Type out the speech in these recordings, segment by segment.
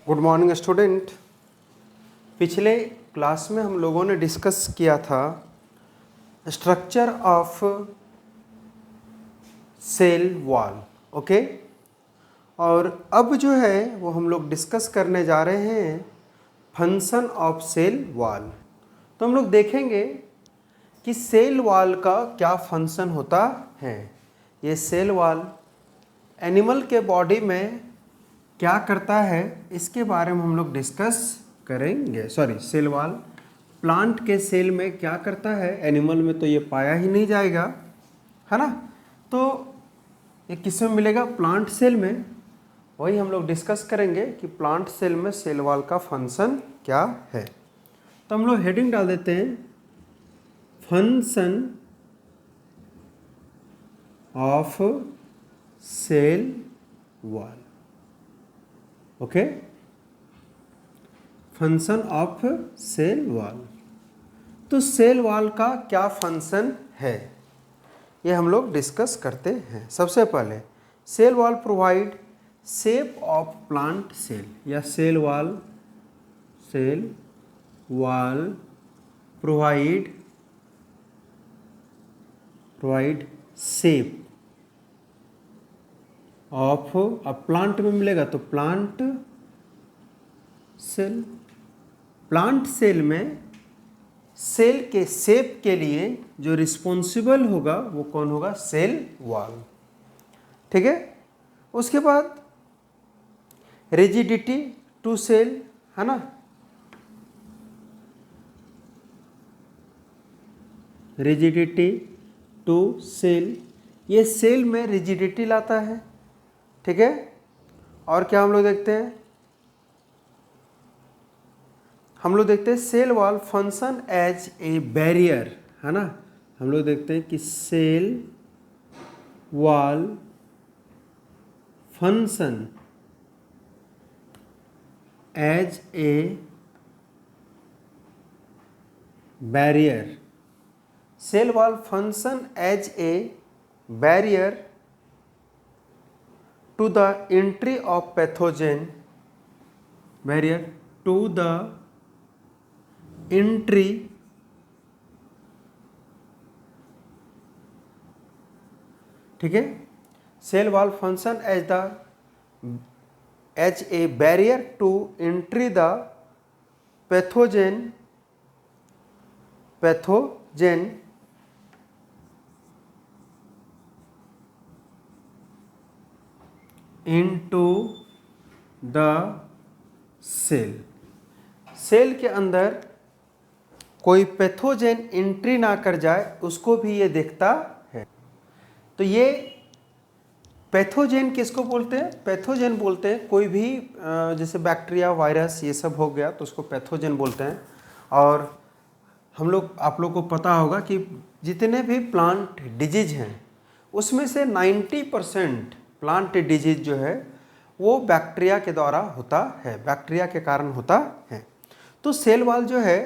Good morning student. पिछले class में हम लोगों ने डिस्कस किया था structure of cell wall. Okay, और अब जो है वो हम लोग डिस्कस करने जा रहे हैं फंक्शन ऑफ सेल वॉल। तो हम लोग देखेंगे कि सेल वॉल का क्या फंक्शन होता है। ये सेल वॉल एनिमल के बॉडी में क्या करता है इसके बारे में हम लोग डिस्कस करेंगे। सेल वॉल प्लांट के सेल में क्या करता है, एनिमल में तो ये पाया ही नहीं जाएगा, है ना। तो ये किस में मिलेगा? प्लांट सेल में। वही हम लोग डिस्कस करेंगे कि प्लांट सेल में सेल वॉल का फंक्शन क्या है। तो हम लोग हेडिंग डाल देते हैं function of cell wall. Okay, function of cell wall. तो सेल वॉल का क्या फंक्शन है ये हम लोग डिस्कस करते हैं। सबसे पहले cell wall provide shape of plant cell, या cell wall provide shape of, अब प्लांट में मिलेगा तो प्लांट सेल में सेल के शेप के लिए जो रिस्पॉन्सिबल होगा वो कौन होगा? Cell wall. ठीक है। उसके बाद रिजिडिटी टू सेल, है ना। रिजिडिटी टू सेल, ये सेल में रिजिडिटी लाता है। ठीक है। और क्या हम लोग देखते हैं? हम लोग देखते हैं cell wall function as a barrier, है ना। हम लोग देखते हैं कि cell wall function as a barrier, cell wall function as a barrier to the entry of pathogen, barrier to the entry ठीक है। Cell wall function as a barrier to entry the pathogen into the cell के अंदर कोई pathogen entry ना कर जाए उसको भी ये देखता है। तो ये पैथोजेन किसको बोलते हैं? पैथोजेन बोलते हैं कोई भी जैसे बैक्टीरिया, वायरस, ये सब हो गया तो उसको पैथोजेन बोलते हैं। और आप लोग को पता होगा कि जितने भी प्लांट डिजीज हैं उसमें से 90% प्लांट डिजीज जो है वो बैक्टीरिया के द्वारा होता है, बैक्टीरिया के कारण होता है। तो सेल वॉल जो है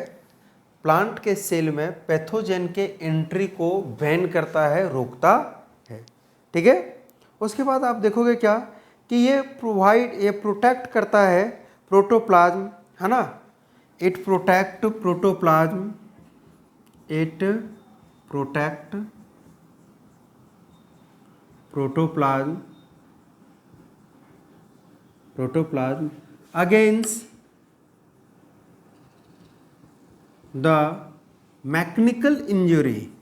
प्लांट के सेल में पैथोजेन के एंट्री को बैन करता है, रोकता है। ठीक है। उसके बाद आप देखोगे क्या कि ये प्रोटेक्ट करता है प्रोटोप्लाज्म, है ना। It protect protoplasm, it protect protoplasm against the mechanical injury,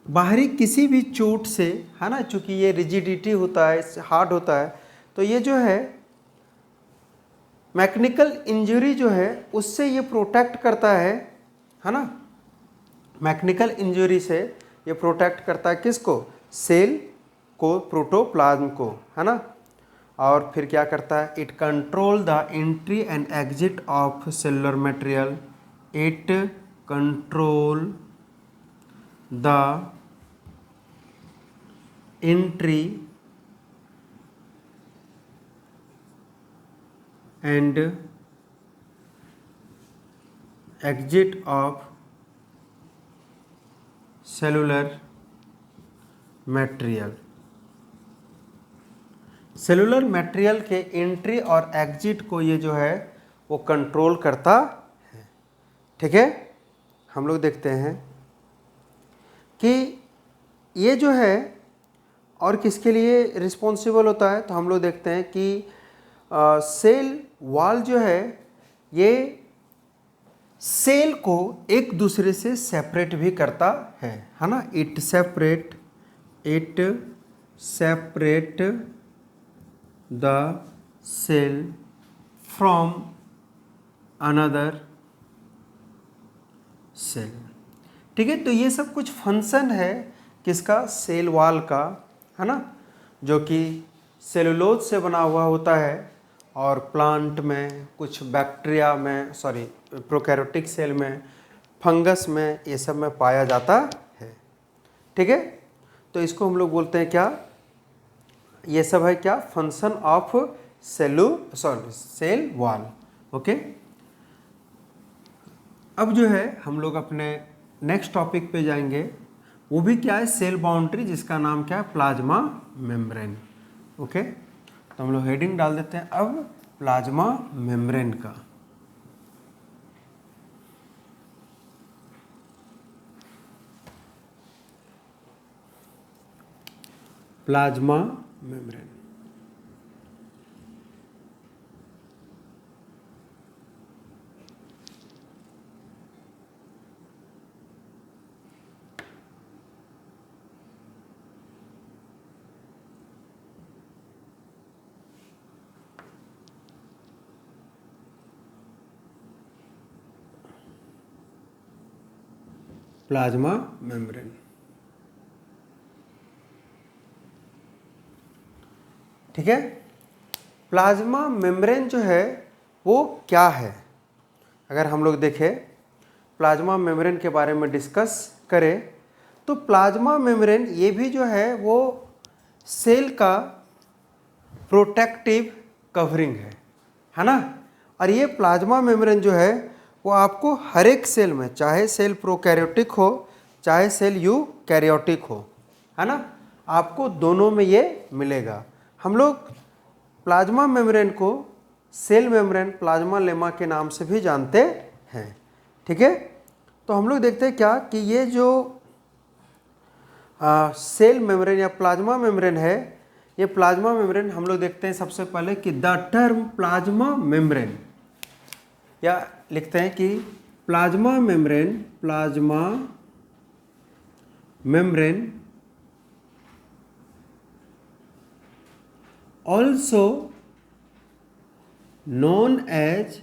बाहरी किसी भी चोट से, है ना। चूंकि ये रिजिडिटी होता है, हार्ड होता है, तो ये जो है मैकेनिकल इंजरी जो है उससे ये प्रोटेक्ट करता है ना। मैकेनिकल इंजरी से ये प्रोटेक्ट करता है किसको? सेल को, प्रोटोप्लाज्म को, है ना। और फिर क्या करता है? It control the entry and exit of cellular material, it control the entry and exit of cellular material. Cellular material के एंट्री और एग्जिट को ये जो है वो कंट्रोल करता है। ठीक है, हम लोग देखते हैं कि ये जो है और किसके लिए रिस्पॉन्सिबल होता है, तो हम लोग देखते हैं कि सेल वॉल जो है ये सेल को एक दूसरे से सेपरेट भी करता है ना। It separate the cell from another cell. ठीक है, तो ये सब कुछ फंक्शन है किसका, सेल वॉल का, है ना, जो कि सेलुलोज से बना हुआ होता है और प्लांट में, कुछ बैक्टीरिया में, प्रोकैरियोटिक सेल में, फंगस में, ये सब में पाया जाता है। ठीक है, तो इसको हम लोग बोलते हैं क्या, ये सब है क्या, function of cell wall. Okay, अब जो है हम लोग अपने नेक्स्ट टॉपिक पे जाएंगे, वो भी क्या है, सेल बाउंड्री, जिसका नाम क्या है, प्लाज्मा मेम्ब्रेन। ओके, तो हम लोग हेडिंग डाल देते हैं अब प्लाज्मा मेम्ब्रेन का। Plasma membrane. Plasma membrane. ठीक है, प्लाज्मा मेम्ब्रेन जो है वो क्या है, अगर हम लोग देखें प्लाज्मा मेम्ब्रेन के बारे में डिस्कस करें, तो प्लाज्मा मेम्ब्रेन ये भी जो है वो सेल का प्रोटेक्टिव कवरिंग है ना। और ये प्लाज्मा मेम्ब्रेन जो है वो आपको हर एक सेल में, चाहे सेल प्रोकैरियोटिक हो चाहे सेल यूकैरियोटिक हो, है ना, आपको दोनों में ये मिलेगा। हम लोग प्लाज्मा मेम्ब्रेन को सेल मेम्ब्रेन, प्लाज्मा लेमा के नाम से भी जानते हैं। ठीक है, तो हम लोग देखते हैं क्या कि ये जो सेल मेम्ब्रेन या प्लाज्मा मेम्ब्रेन है, ये प्लाज्मा मेम्ब्रेन हम लोग देखते हैं सबसे पहले कि द टर्म प्लाज्मा मेम्ब्रेन, या लिखते हैं कि plasma membrane also known as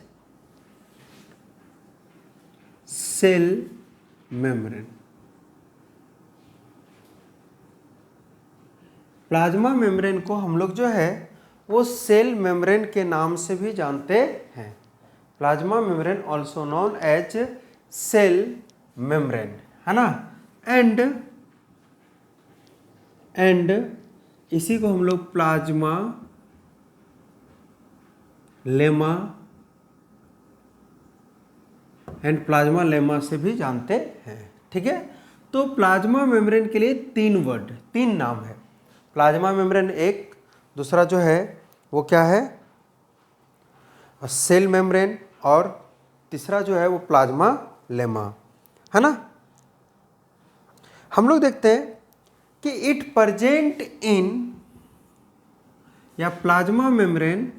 cell membrane। Plasma membrane को हम लोग जो है वो सेल मेम्ब्रेन के नाम से भी जानते हैं। Plasma membrane also known as cell membrane, है ना। एंड इसी को हम लोग plasmalemma and plasmalemma से भी जानते हैं। ठीक है, तो प्लाज्मा मेम्ब्रेन के लिए तीन नाम है। प्लाज्मा मेम्ब्रेन एक, दूसरा जो है वो क्या है, सेल मेम्ब्रेन, और तीसरा जो है वो प्लाज्मा लेमा, है ना। हम लोग देखते हैं कि इट प्रेजेंट इन, या plasma membrane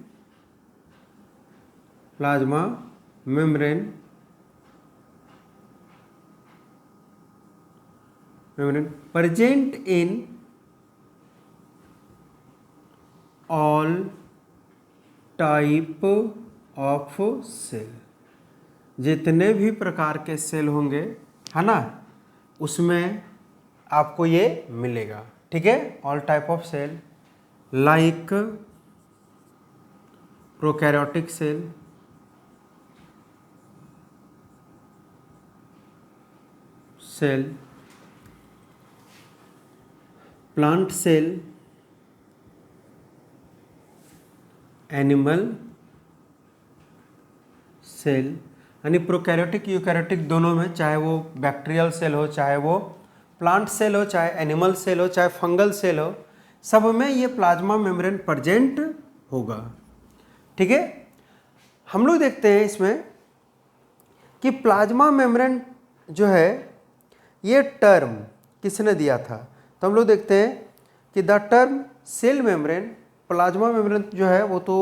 present in all type of cell. जितने भी प्रकार के सेल होंगे, है ना, उसमें आपको ये मिलेगा। ठीक है, all type of cell like prokaryotic cell, plant cell, animal cell, यानी प्रोकैरियोटिक यूकैरियोटिक दोनों में, चाहे वो बैक्टीरियल सेल हो चाहे वो प्लांट सेल हो चाहे एनिमल सेल हो चाहे फंगल सेल हो, सब में ये प्लाज्मा मेम्ब्रेन प्रेजेंट होगा। ठीक है, हम लोग देखते हैं इसमें कि प्लाज्मा मेम्ब्रेन जो है ये टर्म किसने दिया था। तो हम लोग देखते हैं कि the term cell membrane, plasma membrane जो है वो तो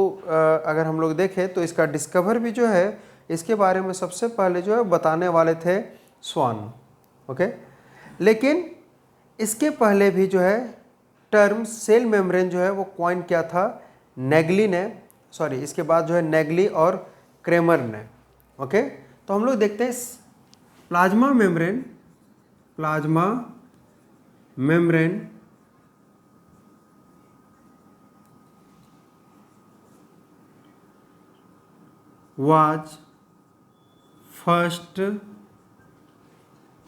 अगर हम लोग देखें तो इसका डिस्कवर भी जो है इसके बारे में सबसे पहले जो है बताने वाले थे स्वान। ओके, लेकिन इसके पहले भी जो है टर्म सेल मेम्ब्रेन जो है वो कॉइन किया था नेगली ने, सॉरी इसके बाद जो है नेगली और क्रेमर ने। ओके, तो हम लोग देखते हैं plasma membrane was first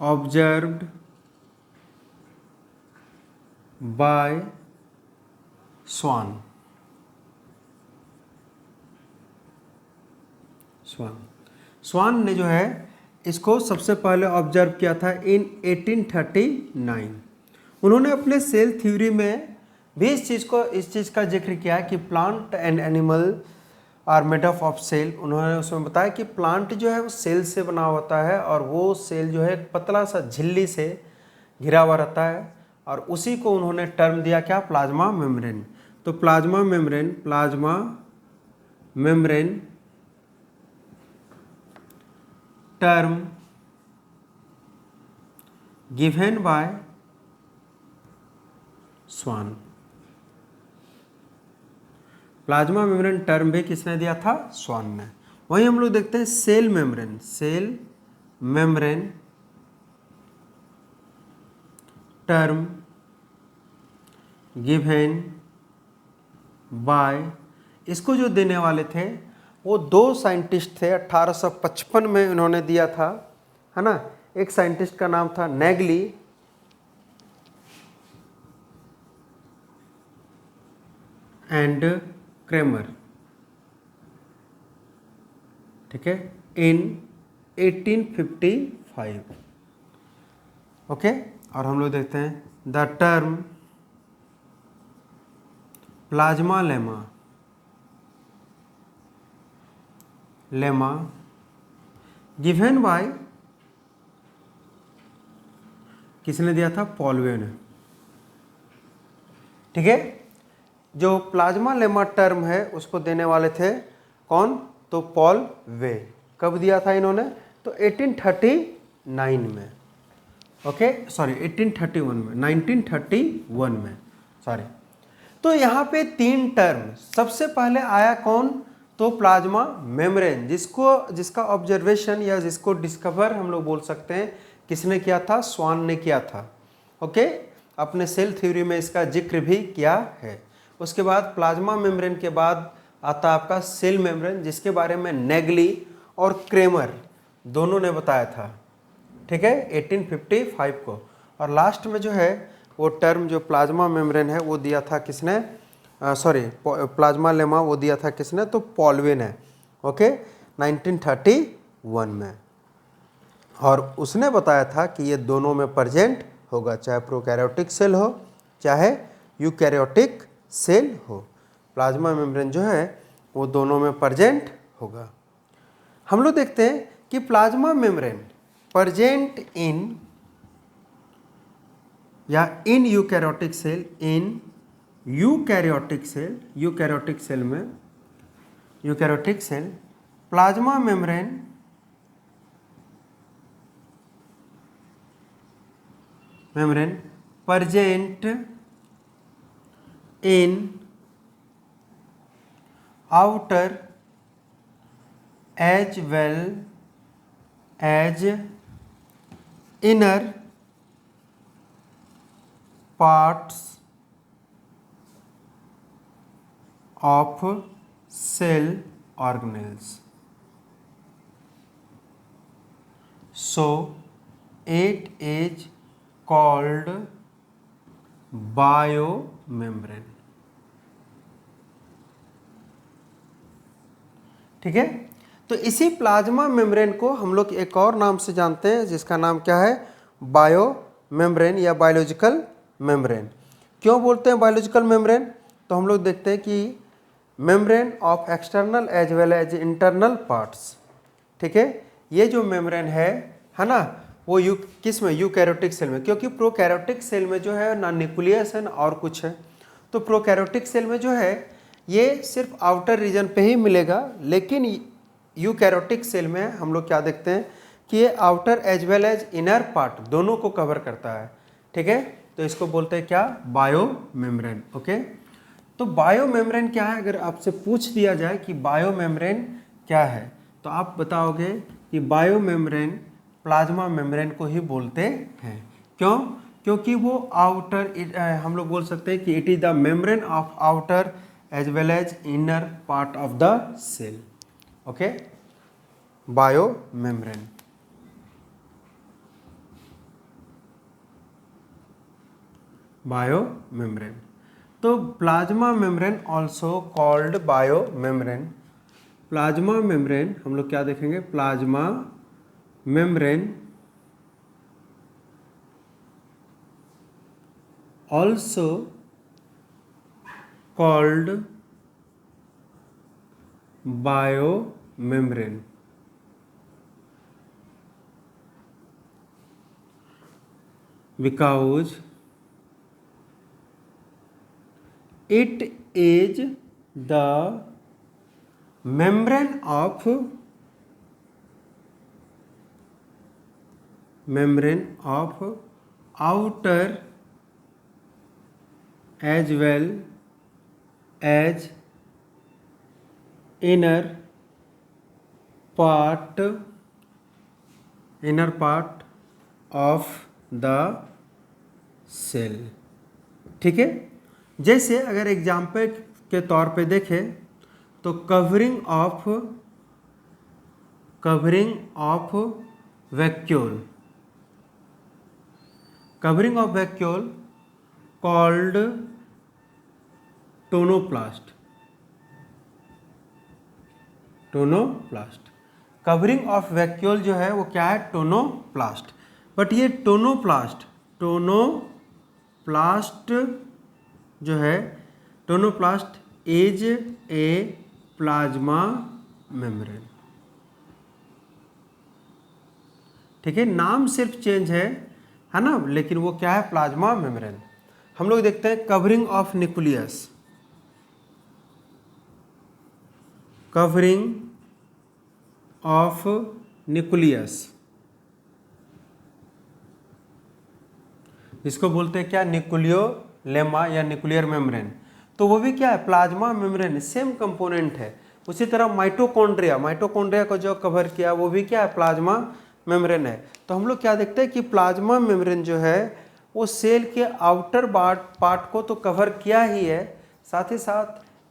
observed by स्वान। स्वान ने जो है इसको सबसे पहले ऑब्जर्व किया था इन 1839। उन्होंने अपने सेल थ्योरी में भी इस चीज़ का जिक्र किया है कि plant and animal are made of cell. उन्होंने उसमें बताया कि प्लांट जो है वो सेल से बना होता है और वो सेल जो है एक पतला सा झिल्ली से घिरा हुआ रहता है, और उसी को उन्होंने टर्म दिया क्या, प्लाज्मा मेम्ब्रेन। तो plasma membrane term given by Swann. Plasma membrane term भी किसने दिया था, स्वान ने। वहीं हम लोग देखते हैं cell membrane term given by, इसको जो देने वाले थे वो दो साइंटिस्ट थे। 1855 में उन्होंने दिया था, है ना। एक साइंटिस्ट का नाम था नेगली एंड क्रेमर, ठीक है, इन 1855। ओके, और हम लोग देखते हैं the term plasma lemma given by, किसने दिया था, पॉलवे ने। ठीक है, जो प्लाज्मा लेमा टर्म है उसको देने वाले थे कौन, तो पॉल वे। कब दिया था इन्होंने, तो 1839 में। ओके, सॉरी 1831 में, 1931 में, सॉरी। तो यहाँ पे तीन टर्म, सबसे पहले आया कौन, तो प्लाज्मा मेम्ब्रेन, जिसका ऑब्जर्वेशन या जिसको डिस्कवर हम लोग बोल सकते हैं किसने किया था, स्वान ने किया था। ओके, अपने सेल थ्योरी में इसका जिक्र भी किया है। उसके बाद प्लाज्मा मेम्ब्रेन के बाद आता आपका सेल मेम्ब्रेन, जिसके बारे में नेगली और क्रेमर दोनों ने बताया था। ठीक है, 1855 को। और लास्ट में जो है वो टर्म जो प्लाज्मा मेम्ब्रेन है वो दिया था किसने, सॉरी प्लाज्मा लेमा वो दिया था किसने, तो पॉलवे ने। ओके, 1931 में। और उसने बताया था कि ये दोनों में प्रेजेंट होगा, चाहे प्रोकैरियोटिक सेल हो चाहे यूकैरियोटिक सेल हो, प्लाज्मा मेम्ब्रेन जो है वो दोनों में प्रेजेंट होगा। हम लोग देखते हैं कि प्लाज्मा मेम्ब्रेन प्रेजेंट इन या in eukaryotic cell, in eukaryotic cell plasma membrane present in outer as well as inner parts of cell organelles. So it is called biomembrane. ठीक है, तो इसी प्लाज्मा मेम्ब्रेन को हम लोग एक और नाम से जानते हैं, जिसका नाम क्या है, बायो मेम्ब्रेन या बायोलॉजिकल मेम्ब्रेन। क्यों बोलते हैं बायोलॉजिकल मेम्ब्रेन? तो हम लोग देखते हैं कि membrane of external as well as internal parts, ठीक है। ये जो मेम्ब्रेन है ना, वो किस में, यूकैरियोटिक सेल में, क्योंकि प्रोकैरियोटिक सेल में जो है ना न्यूक्लियस है ना और कुछ है। तो प्रोकैरियोटिक सेल में जो है ये सिर्फ आउटर रीजन पे ही मिलेगा, लेकिन यूकैरियोटिक सेल में हम लोग क्या देखते हैं कि ये outer as well as inner part दोनों को कवर करता है, ठीक है। तो इसको बोलते हैं क्या, बायो मेम्ब्रेन। ओके, तो बायो मेम्ब्रेन क्या है? अगर आपसे पूछ दिया जाए कि बायो मेम्ब्रेन क्या है, तो आप बताओगे कि बायो मेम्ब्रेन प्लाज्मा मेम्ब्रेन को ही बोलते हैं। क्यों? क्योंकि वो आउटर, हम लोग बोल सकते हैं कि it is the membrane of outer as well as inner part of the cell. Okay, bio membrane. Bio membrane. तो plasma membrane also called bio membrane. Plasma membrane हम लोग क्या देखेंगे, plasma membrane also called bio membrane. Because it is the membrane of outer as well as inner part of the cell, ठीक है। जैसे अगर example के तौर पे देखें तो covering of vacuole called tonoplast. Covering of vacuole जो है वो क्या है, टोनोप्लास्ट। बट ये टोनोप्लास्ट जो है, tonoplast is a plasma membrane, ठीक है। नाम सिर्फ चेंज है ना, लेकिन वो क्या है, प्लाज्मा मेम्ब्रेन। हम लोग देखते हैं covering of nucleus. Covering of nucleus, इसको बोलते हैं क्या, न्यूक्लियोलेमा या न्यूक्लियर मेम्ब्रेन। तो वो भी क्या है, प्लाज्मा मेम्ब्रेन, सेम कंपोनेंट है। उसी तरह माइटोकॉन्ड्रिया को जो कवर किया वो भी क्या है, प्लाज्मा मेम्ब्रेन है। तो हम लोग क्या देखते हैं कि प्लाज्मा मेम्ब्रेन जो है वो सेल के आउटर पार्ट को तो कवर किया ही है, साथ ही साथ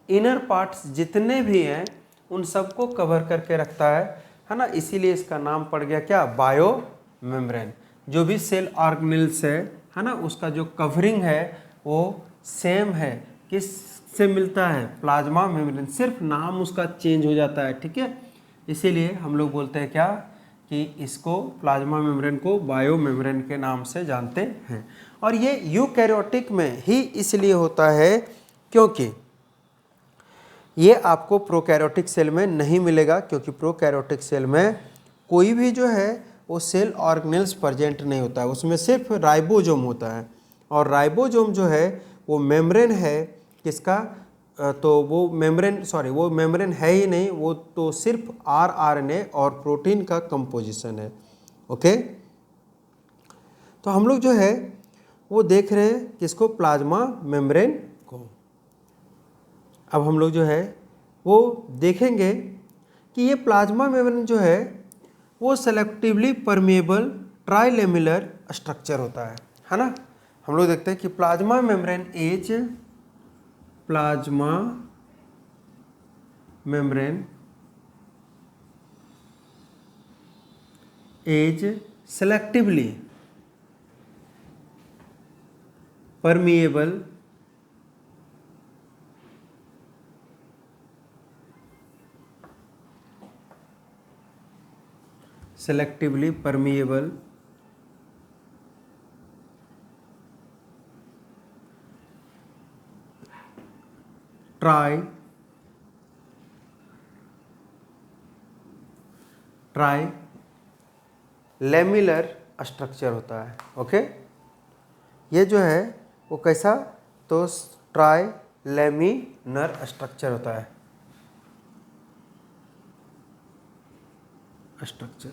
इनर पार्ट्स जितने भी हैं उन सबको कवर करके रखता है ना। इसीलिए इसका नाम पड़ गया क्या, बायो मेम्ब्रेन। जो भी सेल ऑर्गेनेल्स है ना, उसका जो कवरिंग है वो सेम है, किस से मिलता है, प्लाज्मा मेम्ब्रेन, सिर्फ नाम उसका चेंज हो जाता है, ठीक है। इसीलिए हम लोग बोलते हैं क्या, कि इसको प्लाज्मा मेम्ब्रेन को बायो मेम्ब्रेन के नाम से जानते हैं। और ये यूकैरियोटिक में ही इसलिए होता है क्योंकि ये आपको प्रोकैरियोटिक सेल में नहीं मिलेगा, क्योंकि प्रोकैरियोटिक सेल में कोई भी जो है वो सेल ऑर्गेनेल्स प्रेजेंट नहीं होता है, उसमें सिर्फ राइबोसोम होता है। और राइबोसोम जो है वो मेम्ब्रेन है किसका, तो वो मेम्ब्रेन है ही नहीं, वो तो सिर्फ आरएनए और प्रोटीन का कंपोजिशन है। ओके, तो हम लोग जो है वो देख रहे हैं किसको, प्लाज्मा मेम्ब्रेन को। अब हम लोग जो है वो देखेंगे कि ये प्लाज्मा मेम्ब्रेन जो है वो सेलेक्टिवली परमेएबल ट्राइलेमिलर स्ट्रक्चर होता है ना। हम लोग देखते हैं कि plasma membrane is selectively permeable try lamellar structure होता है। ओके, ये जो है वो कैसा, तो ट्राई लेमिनर स्ट्रक्चर होता है, स्ट्रक्चर।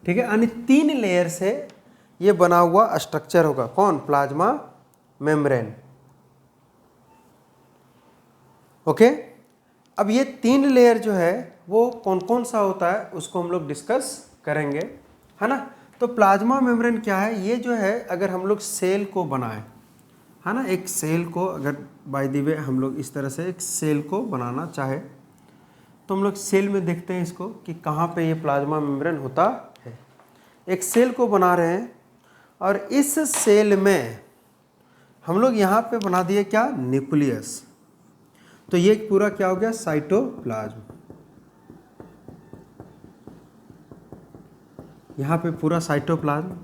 ठीक है, यानी 3 लेयर से ये बना हुआ स्ट्रक्चर होगा। कौन? Plasma membrane. ओके, अब ये 3 लेयर जो है वो कौन कौन सा होता है उसको हम लोग डिस्कस करेंगे, है ना। तो प्लाज्मा मेम्ब्रेन क्या है? ये जो है अगर हम लोग सेल को बनाएं, है ना, एक सेल को अगर बाय द वे हम लोग इस तरह से एक सेल को बनाना चाहे तो हम लोग सेल में देखते हैं इसको कि कहाँ पे ये प्लाज्मा मेम्ब्रेन होता है। एक सेल को बना रहे हैं और इस सेल में हम लोग यहाँ पे बना दिए क्या? न्यूक्लियस। तो ये पूरा क्या हो गया? साइटोप्लाज्म। यहाँ पे पूरा साइटोप्लाज्म,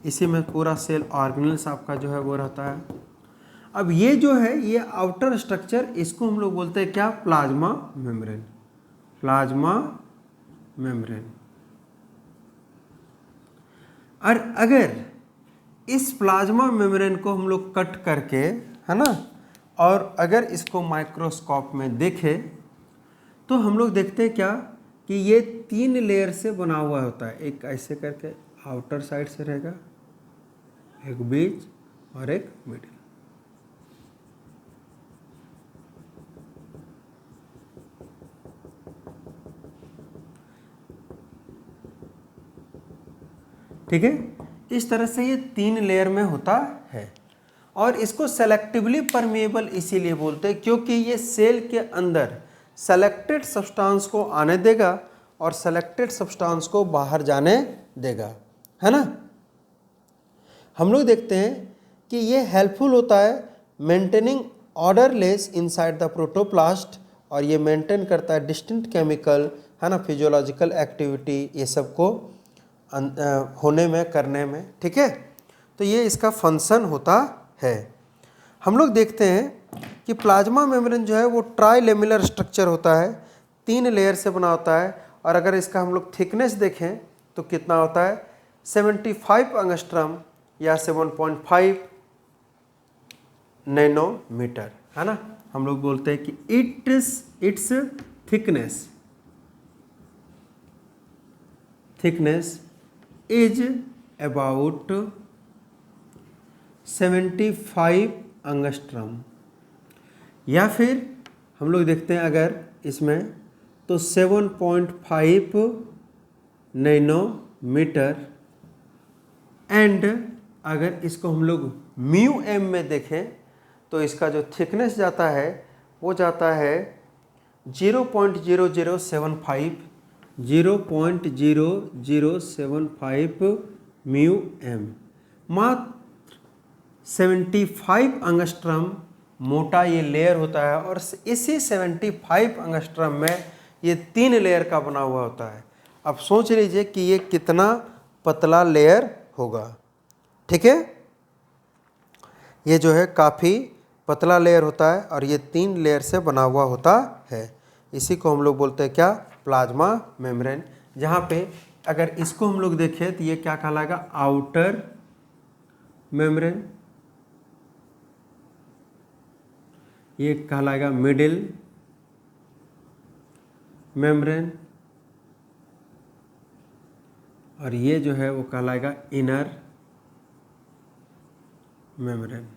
इसी में पूरा सेल ऑर्गेनेल्स आपका जो है वो रहता है। अब ये जो है ये आउटर स्ट्रक्चर, इसको हम लोग बोलते हैं क्या? Plasma membrane. Plasma membrane. और अगर इस प्लाज्मा मेम्ब्रेन को हम लोग कट करके, है ना, और अगर इसको माइक्रोस्कोप में देखें तो हम लोग देखते हैं क्या कि ये 3 लेयर से बना हुआ होता है। एक ऐसे करके आउटर साइड से रहेगा, एक बीच और एक मिडिल। ठीक है, इस तरह से ये 3 लेयर में होता है। और इसको सेलेक्टिवली परमेएबल इसीलिए बोलते हैं क्योंकि ये सेल के अंदर सेलेक्टेड सब्सटेंस को आने देगा और सेलेक्टेड सब्सटेंस को बाहर जाने देगा, है ना। हम लोग देखते हैं कि ये हेल्पफुल होता है maintaining odourless inside the protoplast, और ये मेंटेन करता है डिस्टिंक्ट केमिकल, है ना, फिजियोलॉजिकल एक्टिविटी, ये सब को होने में, करने में। ठीक है, तो ये इसका फंक्शन होता है। हम लोग देखते हैं कि प्लाज्मा मेम्ब्रेन जो है वो ट्राइलेमिलर स्ट्रक्चर होता है, 3 लेयर से बना होता है। और अगर इसका हम लोग थिकनेस देखें तो कितना होता है? 75 एंगस्ट्रम या 7.5 नैनोमीटर, है ना। हम लोग बोलते हैं कि it's thickness is about 75 angstrom, या फिर हम लोग देखते हैं अगर इसमें तो 7.5 नैनोमीटर। एंड अगर इसको हम लोग म्यू एम में देखें तो इसका जो थिकनेस जाता है वो जाता है 0.0075 म्यू एम। मात्र 75 एंगस्ट्रम मोटा ये लेयर होता है और इसी 75 एंगस्ट्रम में ये 3 लेयर का बना हुआ होता है। अब सोच लीजिए कि ये कितना पतला लेयर होगा। ठीक है, ये जो है काफ़ी पतला लेयर होता है और ये 3 लेयर से बना हुआ होता है। इसी को हम लोग बोलते हैं क्या? Plasma membrane. जहाँ पे अगर इसको हम लोग देखें तो ये क्या कहलाएगा? आउटर मेम्ब्रेन, ये कहलाएगा मिडिल मेम्ब्रेन, और ये जो है वो कहलाएगा इनर मेम्ब्रेन।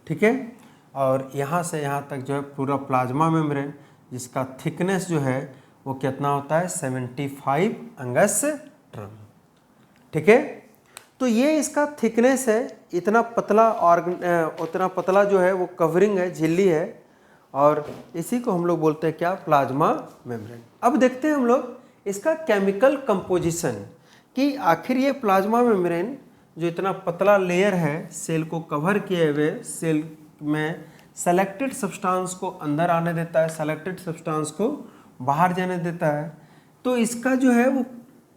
ठीक है, और यहाँ से यहाँ तक जो है पूरा प्लाज्मा मेम्ब्रेन, जिसका थिकनेस जो है वो कितना होता है? 75 एंगस्ट्रम। ठीक है, तो ये इसका थिकनेस है, इतना पतला उतना पतला जो है वो कवरिंग है, झिल्ली है, और इसी को हम लोग बोलते हैं क्या? Plasma membrane. अब देखते हैं हम लोग इसका केमिकल कंपोजिशन कि आखिर ये प्लाज्मा मेम्ब्रेन जो इतना पतला लेयर है सेल को कवर किए हुए, सेल में सेलेक्टेड सब्सटेंस को अंदर आने देता है, सेलेक्टेड सब्सटेंस को बाहर जाने देता है। तो इसका जो है वो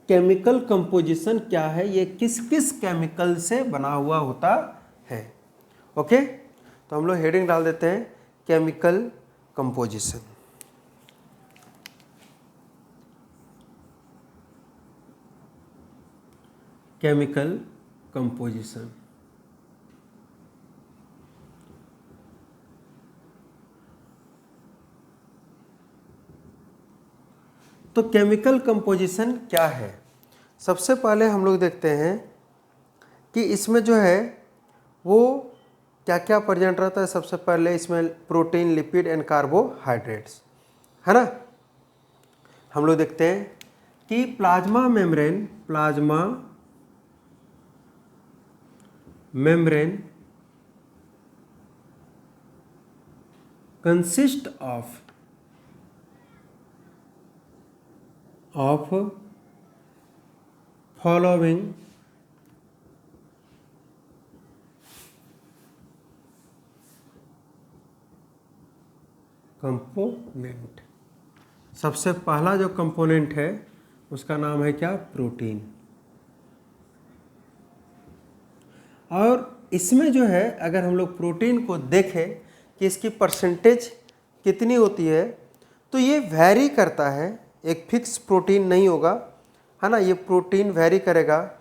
केमिकल कंपोजिशन क्या है, ये किस किस केमिकल से बना हुआ होता है। ओके, तो हम लोग हेडिंग डाल देते हैं केमिकल कंपोजिशन। Chemical composition. तो केमिकल कंपोजिशन क्या है? सबसे पहले हम लोग देखते हैं कि इसमें जो है वो क्या क्या प्रेजेंट रहता है। सबसे पहले इसमें प्रोटीन, लिपिड एंड कार्बोहाइड्रेट्स, है ना। हम लोग देखते हैं कि plasma membrane consist of following component. सबसे पहला जो कंपोनेंट है उसका नाम है क्या? प्रोटीन। और इसमें जो है अगर हम लोग प्रोटीन को देखें कि इसकी परसेंटेज कितनी होती है, तो ये वैरी करता है, एक फिक्स प्रोटीन नहीं होगा, है ना। ये प्रोटीन वैरी करेगा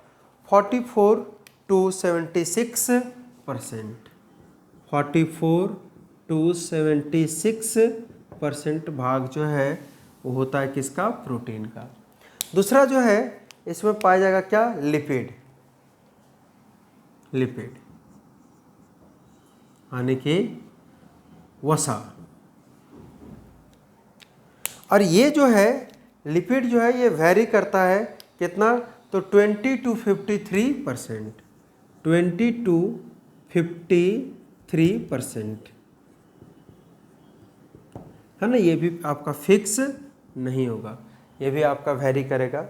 44 to 76%। 44 to 76% भाग जो है वो होता है किसका? प्रोटीन का। दूसरा जो है इसमें पाया जाएगा क्या? लिपिड यानी कि वसा। और ये जो है लिपिड जो है ये वैरी करता है कितना? तो 20 to 53%। 20 to 53%, है ना। ये भी आपका फिक्स नहीं होगा, ये भी आपका वैरी करेगा।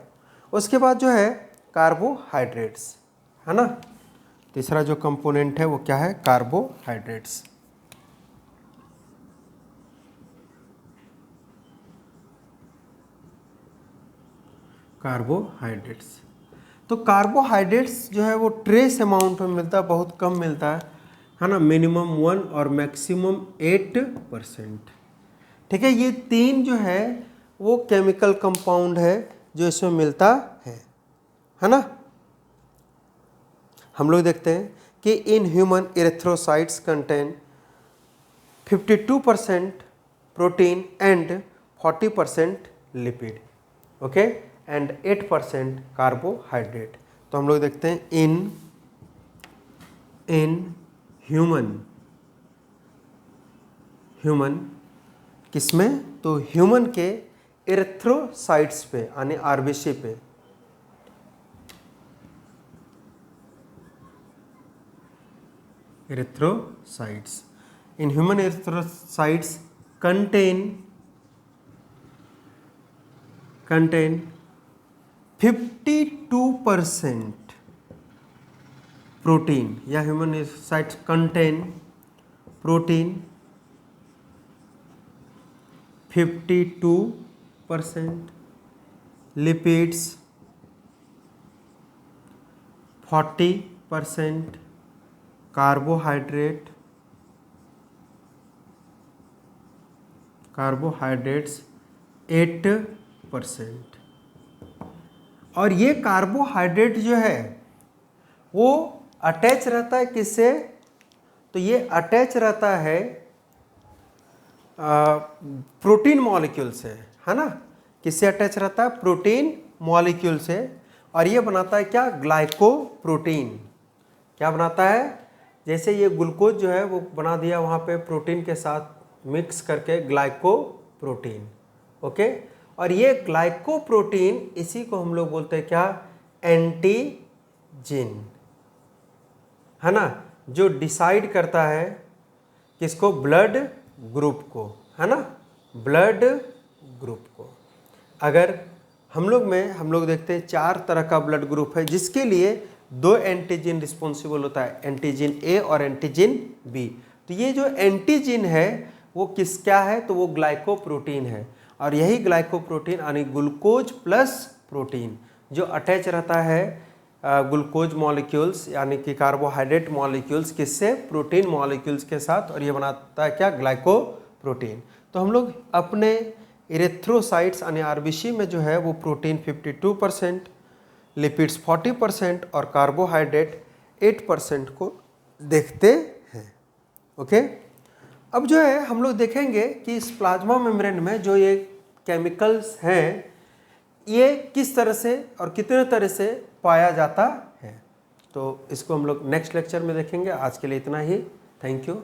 उसके बाद जो है कार्बोहाइड्रेट्स, है ना। तीसरा जो कंपोनेंट है वो क्या है? कार्बोहाइड्रेट्स। तो कार्बोहाइड्रेट्स जो है वो ट्रेस अमाउंट में मिलता है, बहुत कम मिलता है ना। मिनिमम 1 और मैक्सिमम 8%। ठीक है, ये तीन जो है वो केमिकल कंपाउंड है जो इसमें मिलता है ना। हम लोग देखते हैं कि in human erythrocytes contain 52% protein and 40% lipid, okay, and 8% carbohydrate. तो हम लोग देखते हैं इन ह्यूमन किसमें? तो ह्यूमन के इरेथ्रोसाइट्स पे यानी आरबीसी पे erythrocytes. In human erythrocytes contain 52% protein, या human erythrocytes contain protein 52%, lipids 40%, carbohydrates 8%। और ये कार्बोहाइड्रेट जो है वो अटैच रहता है किससे? तो ये अटैच रहता है प्रोटीन मॉलिक्यूल से, है ना। किससे अटैच रहता है? प्रोटीन मॉलिक्यूल से। और ये बनाता है क्या? ग्लाइकोप्रोटीन। क्या बनाता है? जैसे ये ग्लूकोज जो है वो बना दिया वहाँ पे प्रोटीन के साथ मिक्स करके ग्लाइकोप्रोटीन, ओके। और ये ग्लाइकोप्रोटीन इसी को हम लोग बोलते हैं क्या? एंटीजिन, है ना, जो डिसाइड करता है किसको? ब्लड ग्रुप को, है ना, ब्लड ग्रुप को। अगर हम लोग देखते हैं 4 तरह का ब्लड ग्रुप है जिसके लिए 2 एंटीजन रिस्पॉन्सिबल होता है, एंटीजन ए और एंटीजन बी। तो ये जो एंटीजन है वो क्या है? तो वो ग्लाइकोप्रोटीन है। और यही ग्लाइकोप्रोटीन यानी ग्लूकोज प्लस प्रोटीन जो अटैच रहता है ग्लूकोज मॉलिक्यूल्स यानी कि कार्बोहाइड्रेट मॉलिक्यूल्स किससे, प्रोटीन मॉलिक्यूल्स के साथ, और ये बनाता है क्या, ग्लाइकोप्रोटीन। तो हम लोग अपने इरेथ्रोसाइट्स यानी आरबीसी में जो है वो प्रोटीन 52%, लिपिड्स 40% और कार्बोहाइड्रेट 8% को देखते हैं। ओके, अब जो है हम लोग देखेंगे कि इस प्लाज्मा मेम्ब्रेन में जो ये केमिकल्स हैं ये किस तरह से और कितने तरह से पाया जाता है। तो इसको हम लोग नेक्स्ट लेक्चर में देखेंगे। आज के लिए इतना ही। Thank you.